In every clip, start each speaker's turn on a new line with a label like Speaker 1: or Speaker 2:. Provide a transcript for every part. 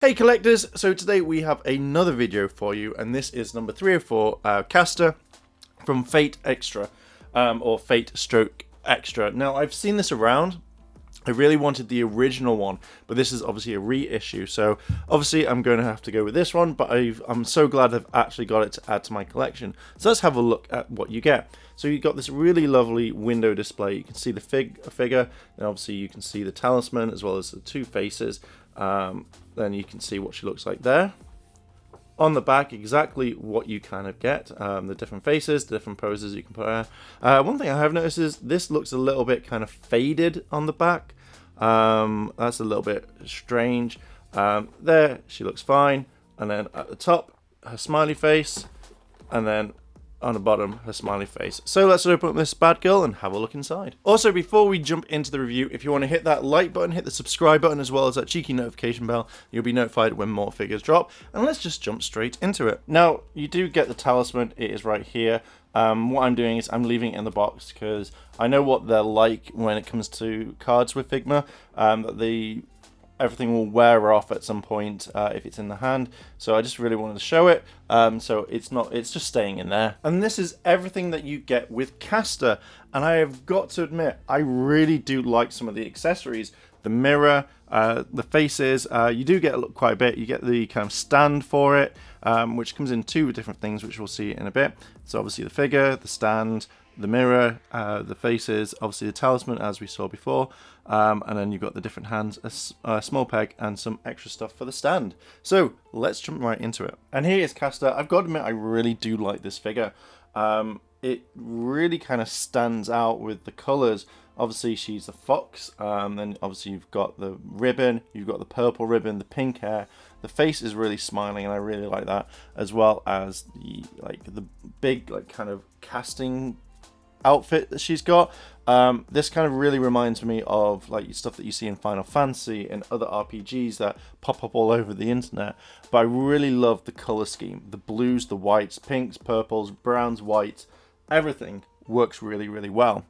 Speaker 1: Hey collectors, so today we have another video for you, and this is number 304, Caster from Fate Extra, or Fate Stroke Extra. Now I've seen this around. I really wanted the original one, but this is obviously a reissue, so obviously I'm going to have to go with this one, but I'm so glad I've actually got it to add to my collection. So let's have a look at what you get. So you've got this really lovely window display. You can see the figure, and obviously you can see the talisman as well as the two faces. Then you can see what she looks like there. On the back, exactly what you kind of get, the different faces, the different poses you can put her. One thing I have noticed is this looks a little bit kind of faded on the back. That's a little bit strange. There, she looks fine. And then at the top, her smiley face. And then on the bottom, her smiley face. So let's open up this bad girl and have a look inside. Also, before we jump into the review, if you want to hit that like button, hit the subscribe button, as well as that cheeky notification bell, you'll be notified when more figures drop. And let's just jump straight into it. Now, you do get the talisman. It is right here. What I'm doing is I'm leaving it in the box because I know what they're like when it comes to cards with Figma. Everything will wear off at some point if it's in the hand, so I just really wanted to show it. So it's just staying in there. And this is everything that you get with Caster, and I have got to admit, I really do like some of the accessories. The mirror, the faces, you do get quite a bit. You get the kind of stand for it, which comes in two different things, which we'll see in a bit. So obviously the figure, the stand, the mirror, the faces, obviously the talisman as we saw before, and then you've got the different hands, a small peg, and some extra stuff for the stand. So let's jump right into it. And here is Caster. I've got to admit, I really do like this figure. It really kind of stands out with the colours. Obviously she's a fox, then obviously you've got the ribbon, you've got the purple ribbon, the pink hair. The face is really smiling, and I really like that, as well as the big kind of casting outfit that she's got. This kind of really reminds me of stuff that you see in Final Fantasy and other RPGs that pop up all over the internet. But I really love the color scheme, the blues, the whites, pinks, purples, browns, whites. Everything works really, really well.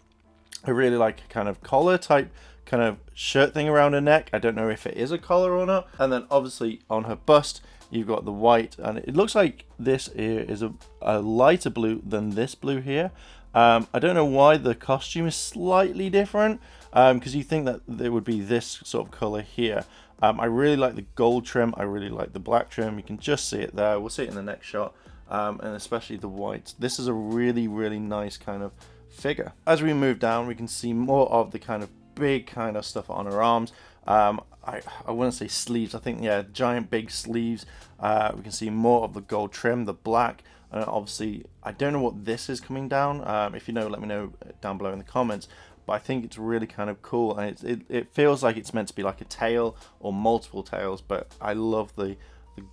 Speaker 1: I really like a kind of collar type kind of shirt thing around her neck. I don't know if it is a collar or not. And then obviously on her bust, you've got the white, and it looks like this here is a lighter blue than this blue here. I don't know why the costume is slightly different, because you think that there would be this sort of color here. I really like the gold trim. I really like the black trim. You can just see it there. We'll see it in the next shot, and especially the white. This is a really, really nice kind of figure. As we move down, we can see more of the kind of big kind of stuff on her arms. I wouldn't say sleeves. I think, yeah, giant big sleeves. We can see more of the gold trim, the black. And obviously, I don't know what this is coming down. If you know, let me know down below in the comments. But I think it's really kind of cool, and it feels like it's meant to be like a tail or multiple tails. But I love the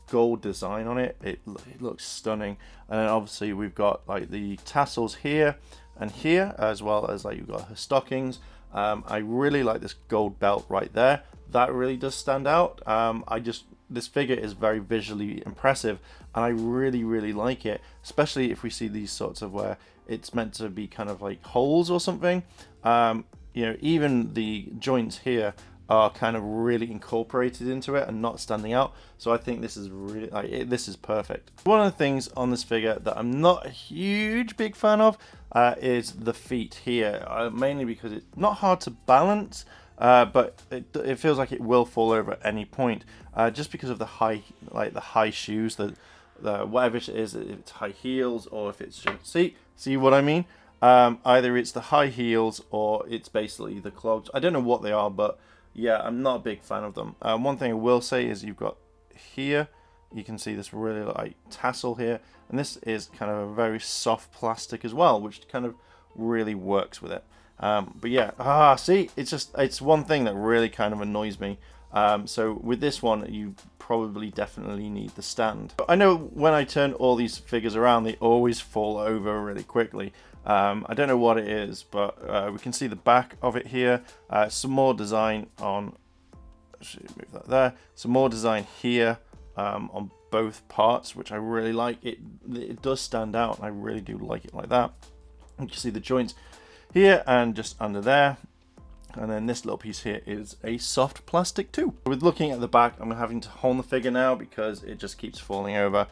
Speaker 1: gold design on it. It looks stunning. And then obviously we've got like the tassels here and here, as well as you've got her stockings. I really like this gold belt right there. That really does stand out. This figure is very visually impressive, and I really, really like it, especially if we see these sorts of where it's meant to be kind of like holes or something. Even the joints here are kind of really incorporated into it and not standing out. So I think this is really this is perfect. One of the things on this figure that I'm not a huge big fan of is the feet here, mainly because it's not hard to balance. But it feels like it will fall over at any point, just because of the high shoes, the whatever it is, if it's high heels or if it's just, see what I mean? Either it's the high heels or it's basically the clogs. I don't know what they are, but yeah, I'm not a big fan of them. One thing I will say is you've got here, you can see this really tassel here, and this is kind of a very soft plastic as well, which kind of really works with it. But yeah, see, it's one thing that really kind of annoys me. So with this one, you probably definitely need the stand. But I know when I turn all these figures around, they always fall over really quickly. I don't know what it is, but we can see the back of it here. Some more design on, move that there. Some more design here on both parts, which I really like. It does stand out, and I really do like it like that. You can see the joints here and just under there. And then this little piece here is a soft plastic too. With looking at the back, I'm having to hold the figure now because it just keeps falling over.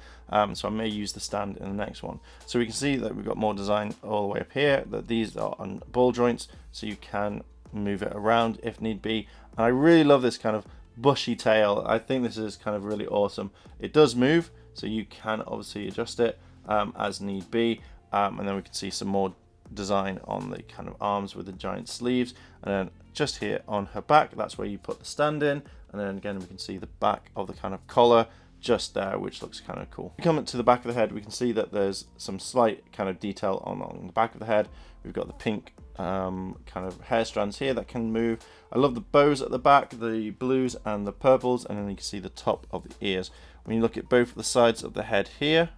Speaker 1: So I may use the stand in the next one. So we can see that we've got more design all the way up here, that these are on ball joints, so you can move it around if need be. And I really love this kind of bushy tail. I think this is kind of really awesome. It does move, so you can obviously adjust it as need be. And then we can see some more design on the kind of arms with the giant sleeves, and then just here on her back, that's where you put the stand in. And then again, we can see the back of the kind of collar just there, which looks kind of cool. We come up to the back of the head, we can see that there's some slight kind of detail on the back of the head. We've got the pink kind of hair strands here that can move. I love the bows at the back, the blues and the purples, and then you can see the top of the ears. When you look at both the sides of the head here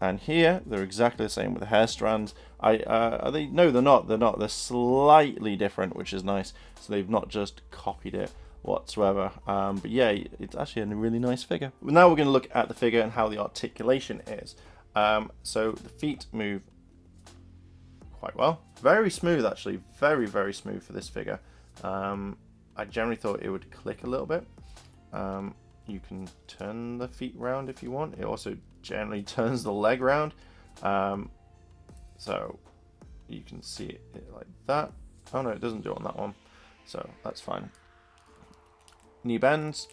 Speaker 1: and here, they're exactly the same with the hair strands. Are they? No, they're not. They're not. They're slightly different, which is nice. So they've not just copied it whatsoever. But yeah, it's actually a really nice figure. Now we're going to look at the figure and how the articulation is. So the feet move quite well. Very smooth, actually. Very, very smooth for this figure. I generally thought it would click a little bit. You can turn the feet round if you want. It also generally turns the leg round. So you can see it like that. Oh no, it doesn't do it on that one. So that's fine. Knee bends.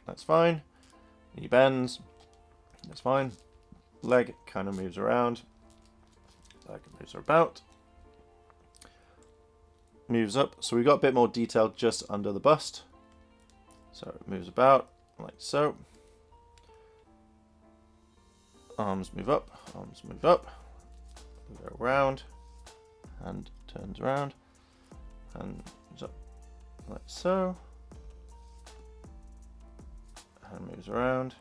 Speaker 1: That's fine. Knee bends. That's fine. Leg kind of moves around. Leg moves about. Moves up. So we've got a bit more detail just under the bust. So it moves about like so. Arms move up, arms move up, go around, hand turns around, and moves up like so, and moves around.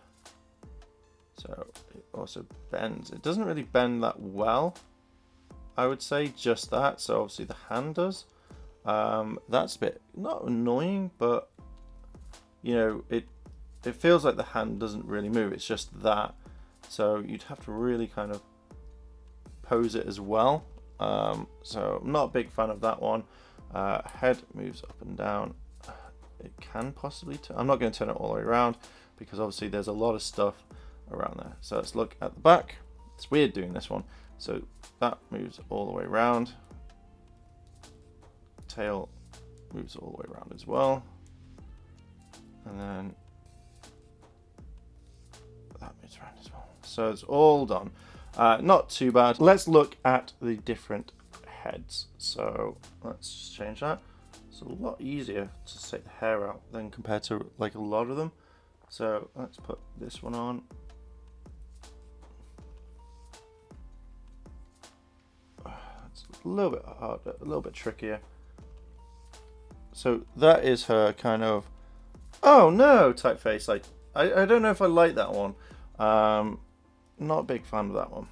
Speaker 1: So it also bends. It doesn't really bend that well, I would say, just that. So obviously the hand does. That's a bit, not annoying, but you know, it feels like the hand doesn't really move. It's just that. So you'd have to really kind of pose it as well. So I'm not a big fan of that one. Head moves up and down. It can possibly turn. I'm not going to turn it all the way around because obviously there's a lot of stuff around there. So let's look at the back. It's weird doing this one. So that moves all the way around. Tail moves all the way around as well. And then that moves around as well. So it's all done. Not too bad. Let's look at the different heads. So let's change that. It's a lot easier to take the hair out than compared to like a lot of them. So let's put this one on. It's a little bit harder, a little bit trickier. So that is her kind of, oh no type face. Like I don't know if I like that one. Not a big fan of that one.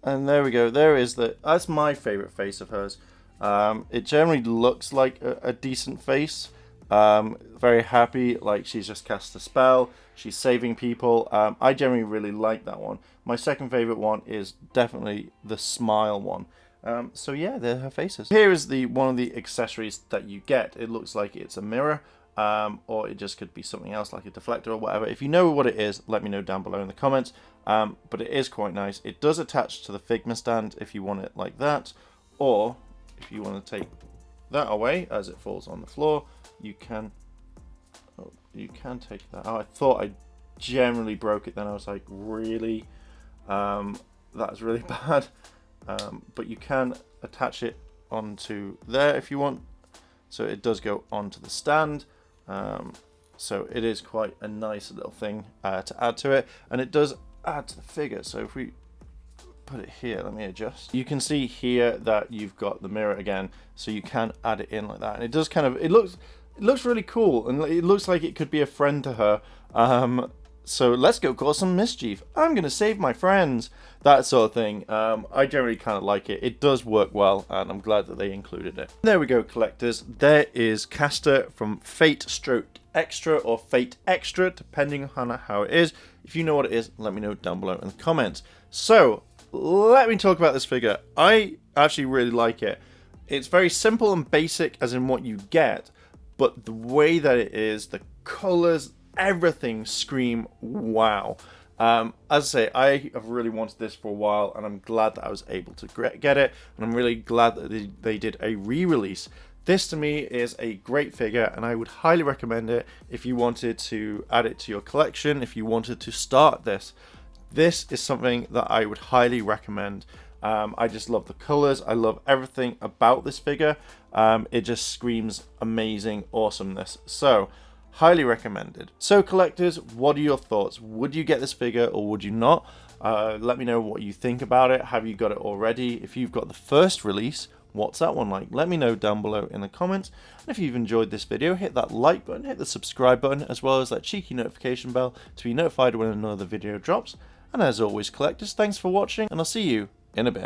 Speaker 1: And there we go. There is that's my favorite face of hers. It generally looks like a decent face. Very happy, like she's just cast a spell. She's saving people. I generally really like that one. My second favorite one is definitely the smile one. So yeah, they're her faces. Here is one of the accessories that you get. It looks like it's a mirror, or it just could be something else like a deflector or whatever. If you know what it is, let me know down below in the comments. But it is quite nice. It does attach to the Figma stand if you want it like that, or if you want to take that away as it falls on the floor, you can. Oh, you can take that. Oh, I thought I generally broke it. Then I was like, really, that's really bad. But you can attach it onto there if you want. So it does go onto the stand. So it is quite a nice little thing to add to it, and it does add to the figure. So if we put it here, let me adjust. You can see here that you've got the mirror again, so you can add it in like that, and it does kind of, it looks really cool, and it looks like it could be a friend to her. So let's go cause some mischief. I'm gonna save my friends. That sort of thing. I generally kind of like it. It does work well, and I'm glad that they included it. There we go, collectors. There is Caster from Fate Stroke Extra or Fate Extra, depending on how it is. If you know what it is, let me know down below in the comments. So let me talk about this figure. I actually really like it. It's very simple and basic as in what you get, but the way that it is, the colors, everything scream wow. As I say, I have really wanted this for a while, and I'm glad that I was able to get it, and I'm really glad that they did a re-release. This to me is a great figure, and I would highly recommend it if you wanted to add it to your collection, if you wanted to start this. This is something that I would highly recommend. I just love the colors. I love everything about this figure. It just screams amazing awesomeness. So, highly recommended. So collectors, what are your thoughts? Would you get this figure or would you not? Let me know what you think about it. Have you got it already? If you've got the first release, what's that one like? Let me know down below in the comments. And if you've enjoyed this video, hit that like button, hit the subscribe button, as well as that cheeky notification bell to be notified when another video drops. And as always, collectors, thanks for watching, and I'll see you in a bit.